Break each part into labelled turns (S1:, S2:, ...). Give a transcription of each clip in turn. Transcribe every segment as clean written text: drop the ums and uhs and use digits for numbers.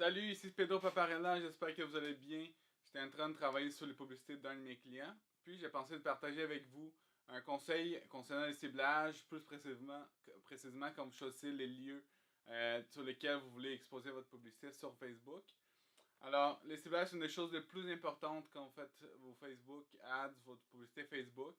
S1: Salut, ici Pedro Paparella, j'espère que vous allez bien. J'étais en train de travailler sur les publicités d'un de mes clients, puis j'ai pensé de partager avec vous un conseil concernant le ciblage, plus précisément quand vous choisissez les lieux sur lesquels vous voulez exposer votre publicité sur Facebook. Alors, les ciblages sont des choses les plus importantes quand vous faites vos Facebook Ads, votre publicité Facebook.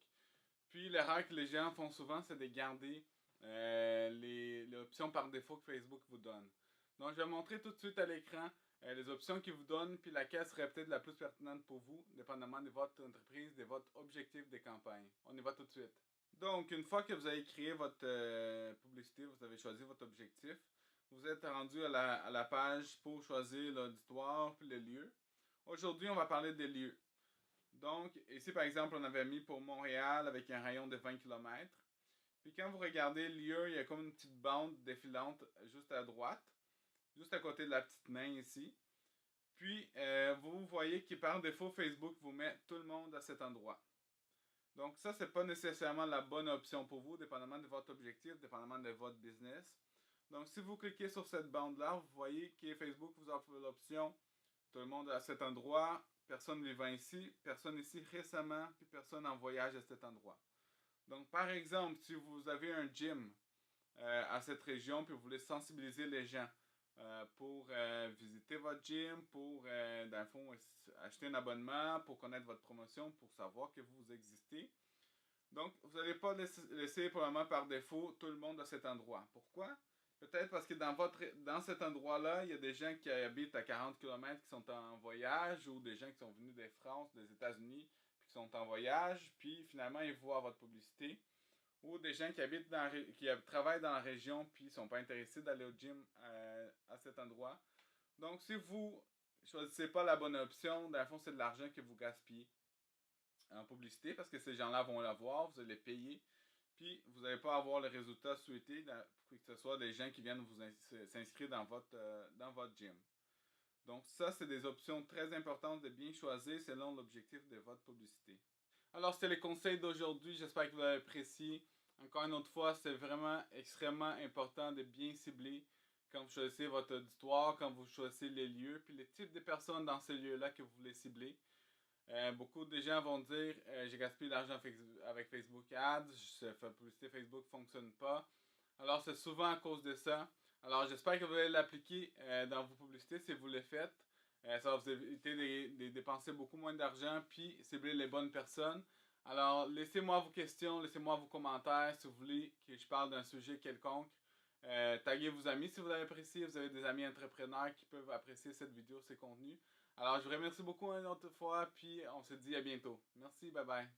S1: Puis l'erreur que les gens font souvent, c'est de garder les options par défaut que Facebook vous donne. Donc, je vais montrer tout de suite à l'écran les options qu'il vous donne, puis laquelle serait peut-être la plus pertinente pour vous, dépendamment de votre entreprise, de votre objectif de campagne. On y va tout de suite. Donc, une fois que vous avez créé votre publicité, vous avez choisi votre objectif, vous êtes rendu à la page pour choisir l'auditoire puis le lieu. Aujourd'hui, on va parler des lieux. Donc, ici par exemple, on avait mis pour Montréal avec un rayon de 20 km. Puis quand vous regardez le lieu, il y a comme une petite bande défilante juste à droite, juste à côté de la petite main ici. Puis, vous voyez que par défaut, Facebook vous met tout le monde à cet endroit. Donc ça, c'est pas nécessairement la bonne option pour vous, dépendamment de votre objectif, dépendamment de votre business. Donc si vous cliquez sur cette bande-là, vous voyez que Facebook vous offre l'option tout le monde à cet endroit, personne vivant ici, personne ici récemment, puis personne en voyage à cet endroit. Donc par exemple, si vous avez un gym à cette région, puis vous voulez sensibiliser les gens pour visiter votre gym, pour, dans le fond, acheter un abonnement, pour connaître votre promotion, pour savoir que vous existez. Donc, vous n'allez pas laisser probablement par défaut tout le monde à cet endroit. Pourquoi? Peut-être parce que dans cet endroit-là, il y a des gens qui habitent à 40 km qui sont en voyage ou des gens qui sont venus de France, des États-Unis, puis qui sont en voyage, puis finalement ils voient votre publicité. Ou des gens qui habitent qui travaillent dans la région puis ne sont pas intéressés d'aller au gym à cet endroit. Donc, si vous ne choisissez pas la bonne option, dans le fond, c'est de l'argent que vous gaspillez en publicité parce que ces gens-là vont la voir, vous allez payer, puis vous n'allez pas avoir le résultat souhaité pour que ce soit des gens qui viennent s'inscrire dans votre gym. Donc ça, c'est des options très importantes de bien choisir selon l'objectif de votre publicité. Alors, c'était les conseils d'aujourd'hui. J'espère que vous avez apprécié. Encore une autre fois, c'est vraiment extrêmement important de bien cibler quand vous choisissez votre auditoire, quand vous choisissez les lieux, puis les types de personnes dans ces lieux-là que vous voulez cibler. Beaucoup de gens vont dire j'ai gaspillé de l'argent avec Facebook Ads, la publicité Facebook ne fonctionne pas. Alors, c'est souvent à cause de ça. Alors, j'espère que vous allez l'appliquer dans vos publicités si vous le faites. Ça va vous éviter de dépenser beaucoup moins d'argent puis cibler les bonnes personnes. Alors, laissez-moi vos questions, laissez-moi vos commentaires si vous voulez que je parle d'un sujet quelconque. Taguez vos amis si vous avez apprécié. Vous avez des amis entrepreneurs qui peuvent apprécier cette vidéo, ces contenus. Alors, je vous remercie beaucoup une autre fois, puis on se dit à bientôt. Merci, bye bye.